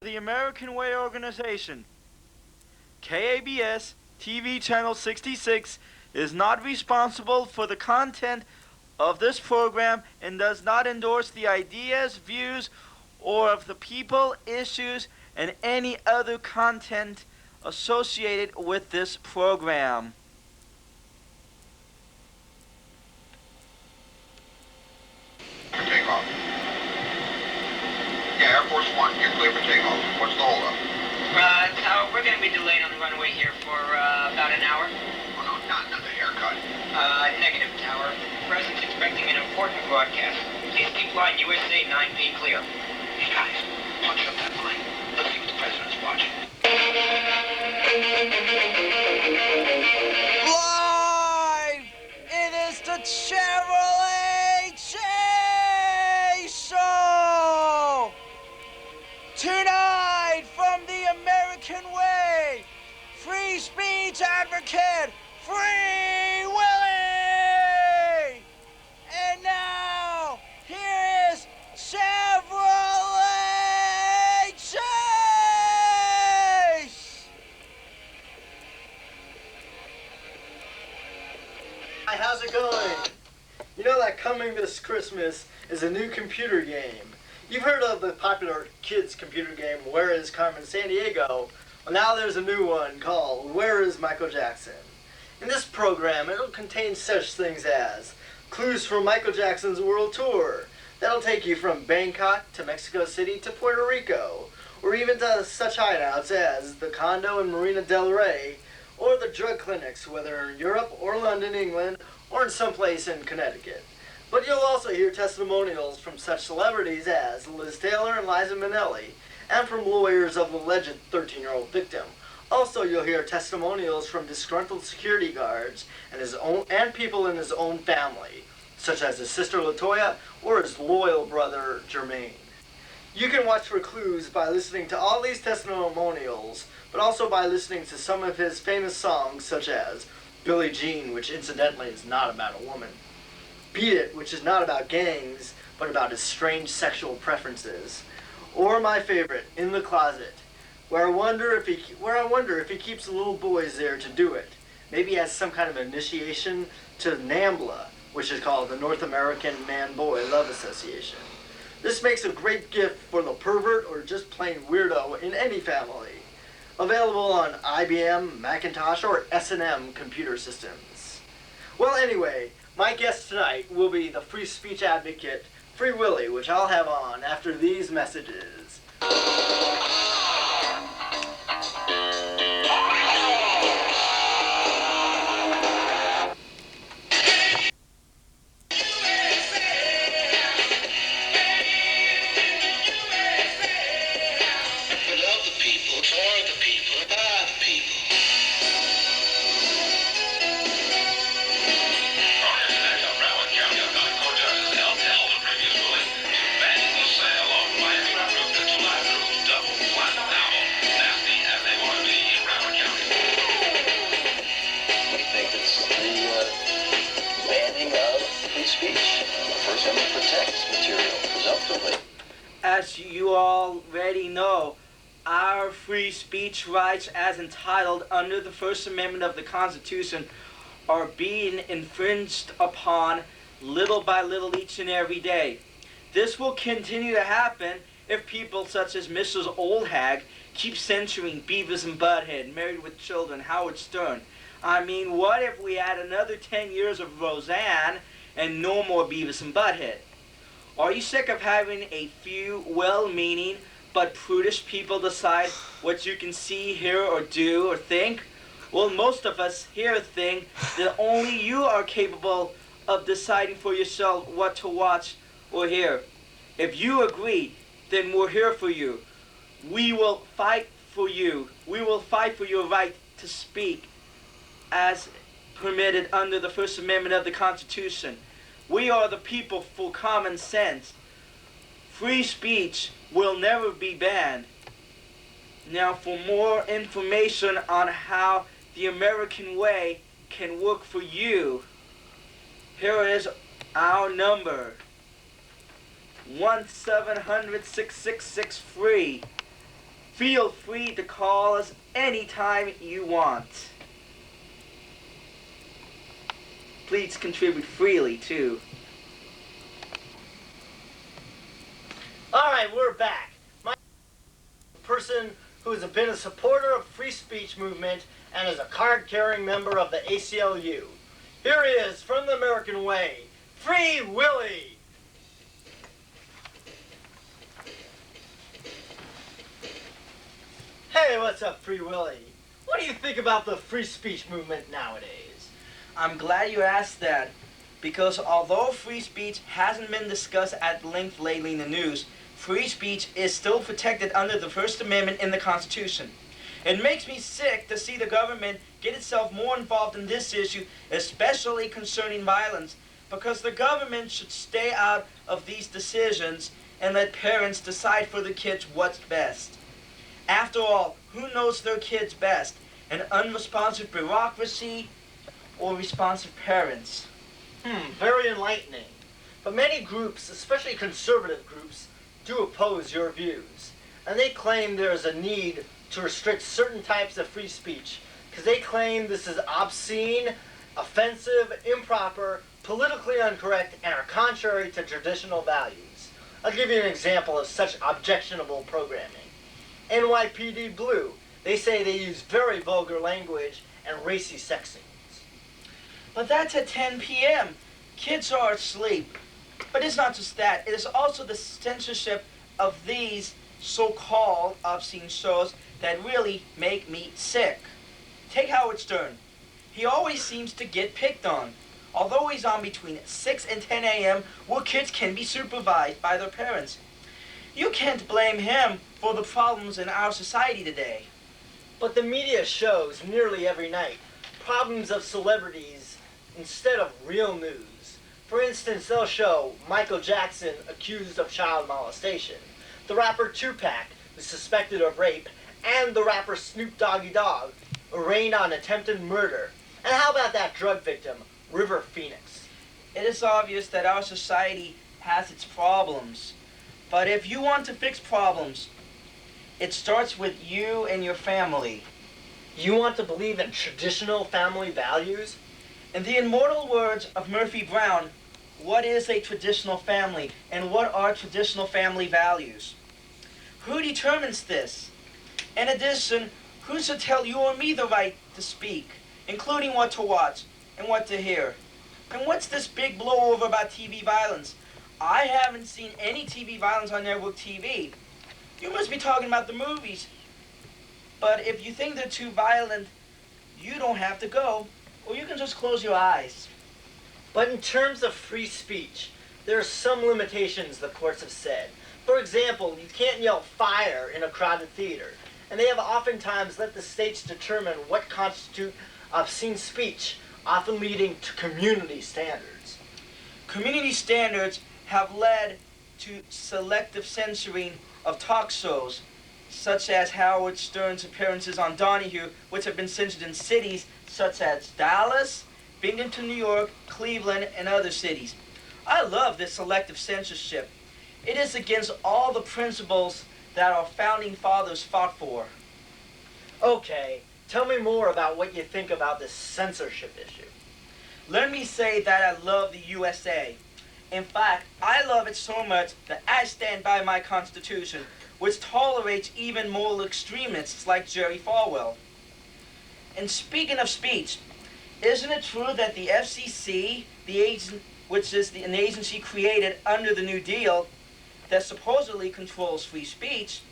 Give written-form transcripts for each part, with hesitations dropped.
The American Way Organization, KABS TV Channel 66, is not responsible for the content of this program and does not endorse the ideas, views, or of the people, issues, and any other content associated with this program. Takeoff. Yeah, Air Force One, you're clear for takeoff. What's the holdup? Tower, we're going to be delayed on the runway here for about an hour. Oh, no, not another haircut. Negative, Tower. President's expecting an important broadcast. Please keep line USA 9P clear. Hey, guys, punch up that line. Let's see what the President's watching. Live! It is the Chevrolet Chase Show! Tonight, from the American Way, free speech advocate, Free Willy! And now, here is Chevrolet Chase! Hi, how's it going? You know that coming this Christmas is a new computer game. You've heard of the popular kids computer game, Where is Carmen Sandiego? Well, now there's a new one called Where is Michael Jackson? In this program, it'll contain such things as clues for Michael Jackson's world tour. That'll take you from Bangkok to Mexico City to Puerto Rico, or even to such hideouts as the condo in Marina del Rey, or the drug clinics, whether in Europe or London, England, or in someplace in Connecticut. But you'll also hear testimonials from such celebrities as Liz Taylor and Liza Minnelli, and from lawyers of the alleged 13-year-old victim. Also, you'll hear testimonials from disgruntled security guards and people in his own family, such as his sister LaToya or his loyal brother Jermaine. You can watch for clues by listening to all these testimonials, but also by listening to some of his famous songs, such as Billie Jean, which incidentally is not about a woman, Beat It, which is not about gangs, but about his strange sexual preferences, or my favorite, In the Closet, where I wonder if he keeps the little boys there to do it. Maybe as some kind of initiation to NAMBLA, which is called the North American Man-Boy Love Association. This makes a great gift for the pervert or just plain weirdo in any family. Available on IBM, Macintosh, or S&M computer systems. Well, anyway, my guest tonight will be the free speech advocate, Free Willy, which I'll have on after these messages. As you already know, our free speech rights as entitled under the First Amendment of the Constitution are being infringed upon little by little each and every day. This will continue to happen if people such as Mrs. Oldhag keep censoring Beavis and Butthead, Married with Children, Howard Stern. I mean, what if we had another 10 years of Roseanne and no more Beavis and Butthead? Are you sick of having a few well-meaning but prudish people decide what you can see, hear, or do, or think? Well, most of us here think that only you are capable of deciding for yourself what to watch or hear. If you agree, then we're here for you. We will fight for you. We will fight for your right to speak as permitted under the First Amendment of the Constitution. We are the people for common sense. Free speech will never be banned. Now, for more information on how the American way can work for you, here is our number. 1-700-666-FREE. Feel free to call us anytime you want. Please contribute freely, too. Alright, we're back. My person who has been a supporter of free speech movement and is a card-carrying member of the ACLU. Here he is, from the American way, Free Willy! Hey, what's up, Free Willy? What do you think about the free speech movement nowadays? I'm glad you asked that, because although free speech hasn't been discussed at length lately in the news, free speech is still protected under the First Amendment in the Constitution. It makes me sick to see the government get itself more involved in this issue, especially concerning violence, because the government should stay out of these decisions and let parents decide for the kids what's best. After all, who knows their kids best? An unresponsive bureaucracy or responsive parents? Very enlightening. But many groups, especially conservative groups, do oppose your views. And they claim there is a need to restrict certain types of free speech because they claim this is obscene, offensive, improper, politically incorrect, and are contrary to traditional values. I'll give you an example of such objectionable programming. NYPD Blue. They say they use very vulgar language and racy sex scenes. But that's at 10 p.m. Kids are asleep. But it's not just that. It is also the censorship of these so-called obscene shows that really make me sick. Take Howard Stern. He always seems to get picked on. Although he's on between 6 and 10 a.m. where kids can be supervised by their parents. You can't blame him for the problems in our society today. But the media shows nearly every night problems of celebrities instead of real news. For instance, they'll show Michael Jackson accused of child molestation, the rapper Tupac who's suspected of rape, and the rapper Snoop Doggy Dogg arraigned on attempted murder. And how about that drug victim, River Phoenix? It is obvious that our society has its problems. But if you want to fix problems, it starts with you and your family. You want to believe in traditional family values? In the immortal words of Murphy Brown, what is a traditional family and what are traditional family values? Who determines this? In addition, who should tell you or me the right to speak, including what to watch and what to hear? And what's this big blowover about TV violence? I haven't seen any TV violence on network TV. You must be talking about the movies. But if you think they're too violent, you don't have to go, or you can just close your eyes. But in terms of free speech, there are some limitations the courts have said. For example, you can't yell fire in a crowded theater, and they have oftentimes let the states determine what constitutes obscene speech, often leading to community standards. Community standards have led to selective censoring of talk shows, such as Howard Stern's appearances on Donahue, which have been censored in cities such as Dallas, Binghamton, New York, Cleveland, and other cities. I love this selective censorship. It is against all the principles that our founding fathers fought for. Okay, tell me more about what you think about this censorship issue. Let me say that I love the USA. In fact, I love it so much that I stand by my Constitution, which tolerates even moral extremists like Jerry Falwell. And speaking of speech, isn't it true that the FCC, which is an agency created under the New Deal that supposedly controls free speech,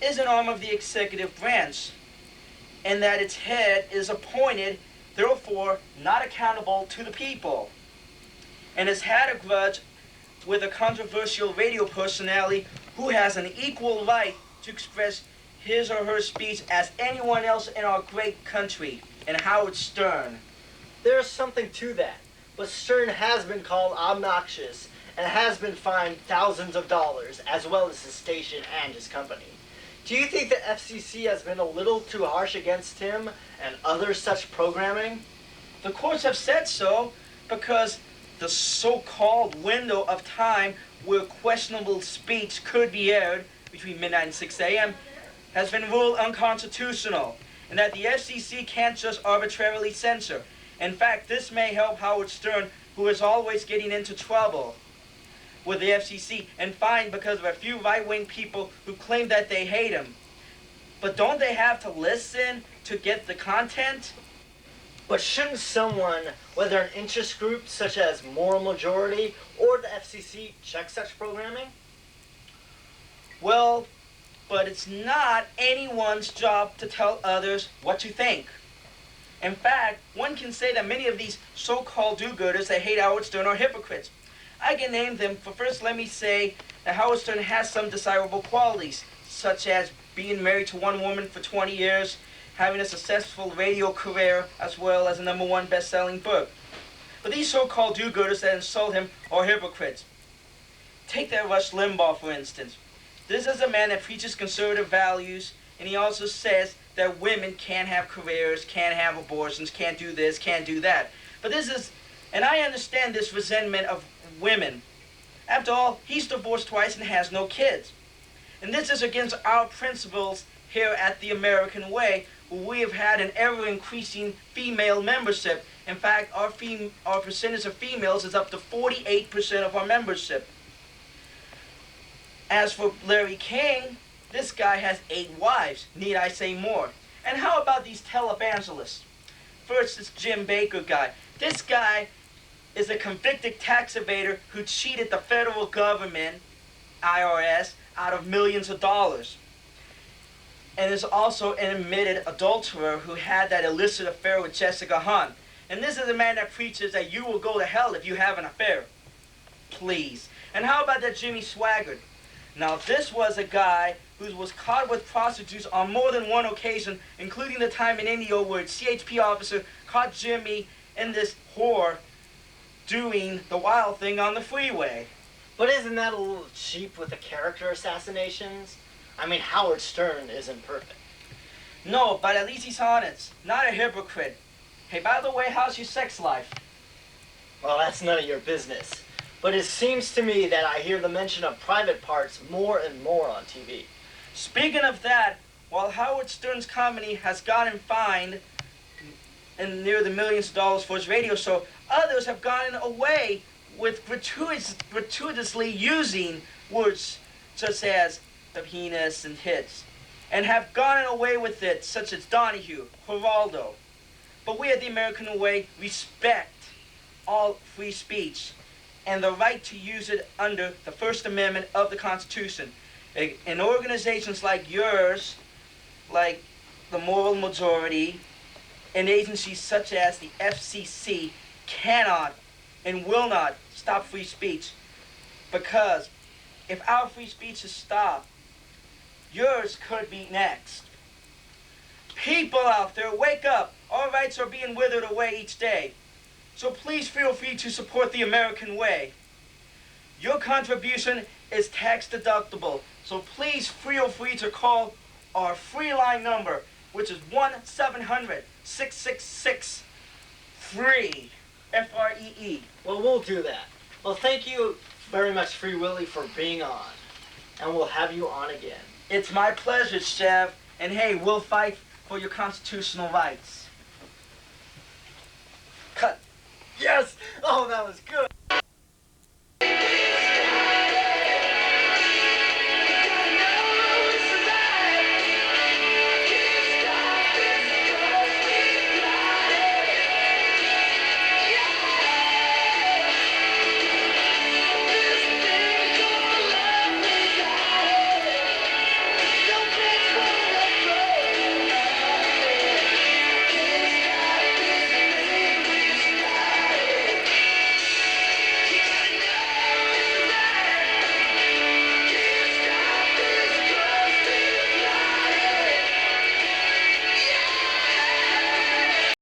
is an arm of the executive branch, and that its head is appointed, therefore not accountable to the people, and has had a grudge with a controversial radio personality who has an equal right to express his or her speech as anyone else in our great country, and Howard Stern. There is something to that, but Stern has been called obnoxious and has been fined thousands of dollars, as well as his station and his company. Do you think the FCC has been a little too harsh against him and other such programming? The courts have said so because the so-called window of time where questionable speech could be aired between midnight and 6 a.m. has been ruled unconstitutional, and that the FCC can't just arbitrarily censor. In fact, this may help Howard Stern, who is always getting into trouble with the FCC and fined because of a few right-wing people who claim that they hate him. But don't they have to listen to get the content? But shouldn't someone, whether an interest group such as Moral Majority or the FCC, check such programming? Well, but it's not anyone's job to tell others what to think. In fact, one can say that many of these so-called do-gooders that hate Howard Stern are hypocrites. I can name them, but first let me say that Howard Stern has some desirable qualities, such as being married to one woman for 20 years, having a successful radio career, as well as a #1 best-selling book. But these so-called do-gooders that insult him are hypocrites. Take that Rush Limbaugh, for instance. This is a man that preaches conservative values, and he also says that women can't have careers, can't have abortions, can't do this, can't do that. But this is, and I understand this resentment of women. After all, he's divorced twice and has no kids. And this is against our principles here at the American Way, where we have had an ever-increasing female membership. In fact, our percentage of females is up to 48% of our membership. As for Larry King, this guy has 8 wives. Need I say more? And how about these televangelists? First, this Jim Baker guy. This guy is a convicted tax evader who cheated the federal government, IRS, out of millions of dollars. And is also an admitted adulterer who had that illicit affair with Jessica Hunt. And this is a man that preaches that you will go to hell if you have an affair. Please. And how about that Jimmy Swaggart? Now, this was a guy who was caught with prostitutes on more than one occasion, including the time in India where a CHP officer caught Jimmy and this whore doing the wild thing on the freeway. But isn't that a little cheap with the character assassinations? I mean, Howard Stern isn't perfect. No, but at least he's honest, not a hypocrite. Hey, by the way, how's your sex life? Well, that's none of your business. But it seems to me that I hear the mention of private parts more and more on TV. Speaking of that, while Howard Stern's comedy has gotten fined in near the millions of dollars for his radio show, others have gotten away with gratuitously using words such as the penis and tits, and have gotten away with it, such as Donahue, Geraldo. But we at the American Way respect all free speech and the right to use it under the First Amendment of the Constitution. And organizations like yours, like the Moral Majority, and agencies such as the FCC cannot and will not stop free speech, because if our free speech is stopped, yours could be next. People out there, wake up. Our rights are being withered away each day. So please feel free to support the American Way. Your contribution is tax deductible, so please feel free to call our free line number, which is 1-700-666-FREE, F-R-E-E. Well, we'll do that. Well, thank you very much, Free Willy, for being on. And we'll have you on again. It's my pleasure, Chev. And hey, we'll fight for your constitutional rights. Cut. Yes! Oh, that was good.